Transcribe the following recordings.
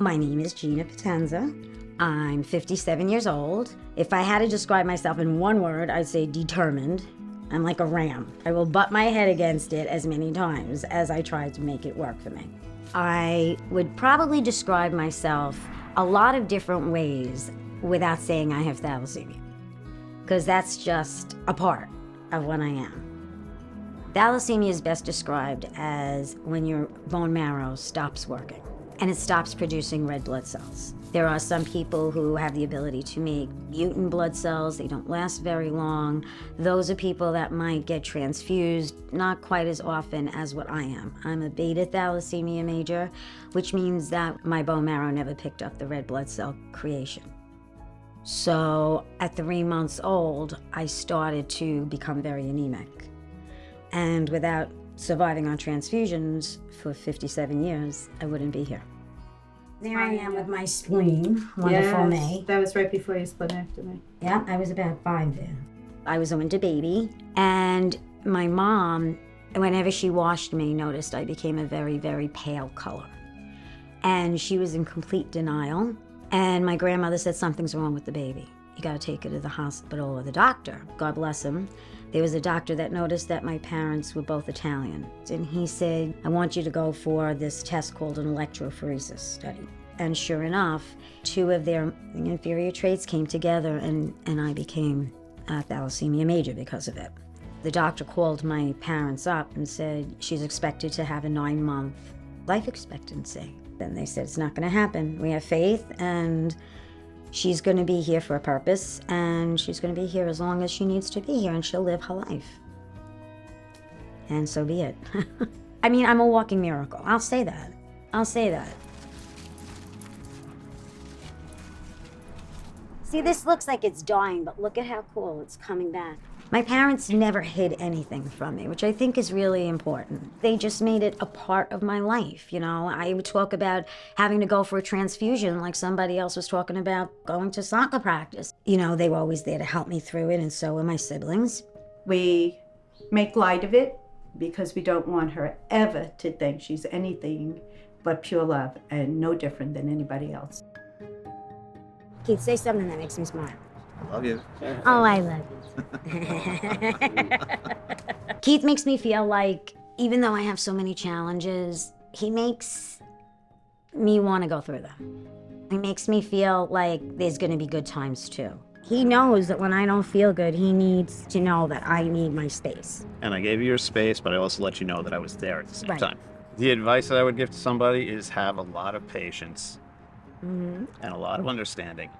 My name is Gina. I'm 57 years old. If I had to describe myself in one word, I'd say determined. I'm like a ram. I will butt my head against it as many times as I try to make it work for me. I would probably describe myself a lot of different ways without saying I have thalassemia, because that's just a part of what I am. Thalassemia is best described as when your bone marrow stops working and it stops producing red blood cells. There are some people who have the ability to make mutant blood cells. They don't last very long. Those are people that might get transfused not quite as often as what I am. I'm a beta thalassemia major, which means that my bone marrow never picked up the red blood cell creation. So at 3 months old, I started to become very anemic. And without surviving on transfusions for 57 years, I wouldn't be here. There I am with my spleen, wonderful me. That was right before your splenectomy. Yeah, I was about 5 then. I was a winter baby, and my mom, whenever she washed me, noticed I became a very, very pale color. And she was in complete denial, and my grandmother said, something's wrong with the baby. You gotta take her to the hospital or the doctor. God bless him. There was a doctor that noticed that my parents were both Italian, and he said, I want you to go for this test called an electrophoresis study. And sure enough, 2 of their inferior traits came together, and I became a thalassemia major because of it. The doctor called my parents up and said, she's expected to have a 9-month life expectancy. Then they said, it's not gonna happen. We have faith, and she's going to be here for a purpose, and she's going to be here as long as she needs to be here, and she'll live her life. And so be it. I mean, I'm a walking miracle. I'll say that. I'll say that. See, this looks like it's dying, but look at how cool it's coming back. My parents never hid anything from me, which I think is really important. They just made it a part of my life, you know? I would talk about having to go for a transfusion like somebody else was talking about going to soccer practice. You know, they were always there to help me through it, and so were my siblings. We make light of it because we don't want her ever to think she's anything but pure love and no different than anybody else. Keith, say something that makes me smile. I love you. Oh, I love you. Keith makes me feel like, even though I have so many challenges, he makes me want to go through them. He makes me feel like there's going to be good times too. He knows that when I don't feel good, he needs to know that I need my space. And I gave you your space, but I also let you know that I was there at the same Right. time. The advice that I would give to somebody is have a lot of patience Mm-hmm. and a lot of understanding.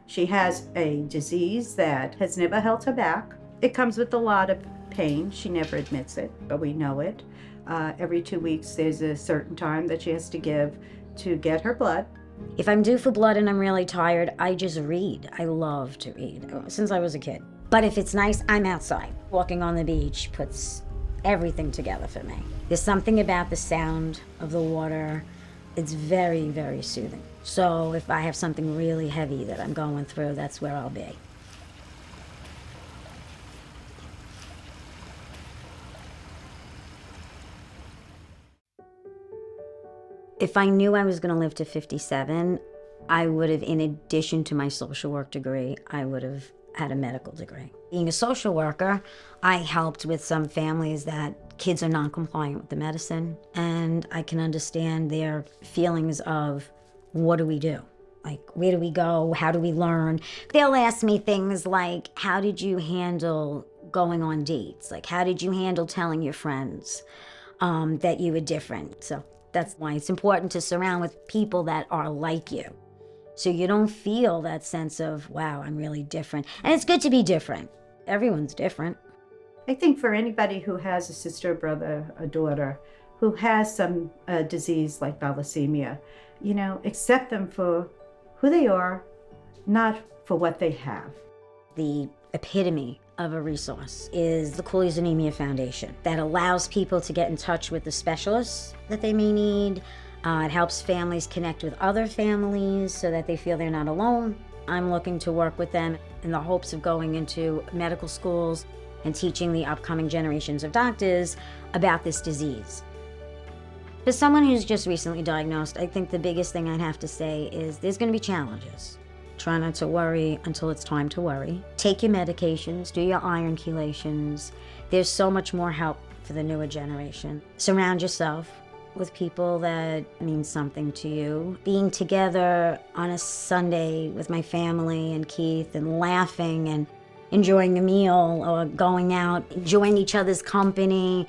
She has a disease that has never held her back. It comes with a lot of pain. She never admits it, but we know it. Every 2 weeks, there's a certain time that she has to give to get her blood. If I'm due for blood and I'm really tired, I just read. I love to read, since I was a kid. But if it's nice, I'm outside. Walking on the beach puts everything together for me. There's something about the sound of the water. It's very, very soothing. So if I have something really heavy that I'm going through, that's where I'll be. If I knew I was going to live to 57, I would have, in addition to my social work degree, I would have had a medical degree. Being a social worker, I helped with some families that kids are non-compliant with the medicine, and I can understand their feelings of, what do we do? Like, where do we go? How do we learn? They'll ask me things like, how did you handle going on dates? Like, how did you handle telling your friends that you were different? So that's why it's important to surround with people that are like you, so you don't feel that sense of, wow, I'm really different. And it's good to be different. Everyone's different. I think for anybody who has a sister, a brother, a daughter, who has some disease like thalassemia, you know, accept them for who they are, not for what they have. The epitome of a resource is the Cooley's Anemia Foundation that allows people to get in touch with the specialists that they may need. It helps families connect with other families so that they feel they're not alone. I'm looking to work with them in the hopes of going into medical schools and teaching the upcoming generations of doctors about this disease. For someone who's just recently diagnosed, I think the biggest thing I'd have to say is there's going to be challenges. Try not to worry until it's time to worry. Take your medications, do your iron chelations. There's so much more help for the newer generation. Surround yourself with people that mean something to you. Being together on a Sunday with my family and Keith and laughing and enjoying a meal or going out, enjoying each other's company,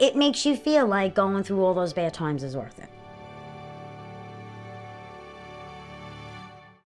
it makes you feel like going through all those bad times is worth it.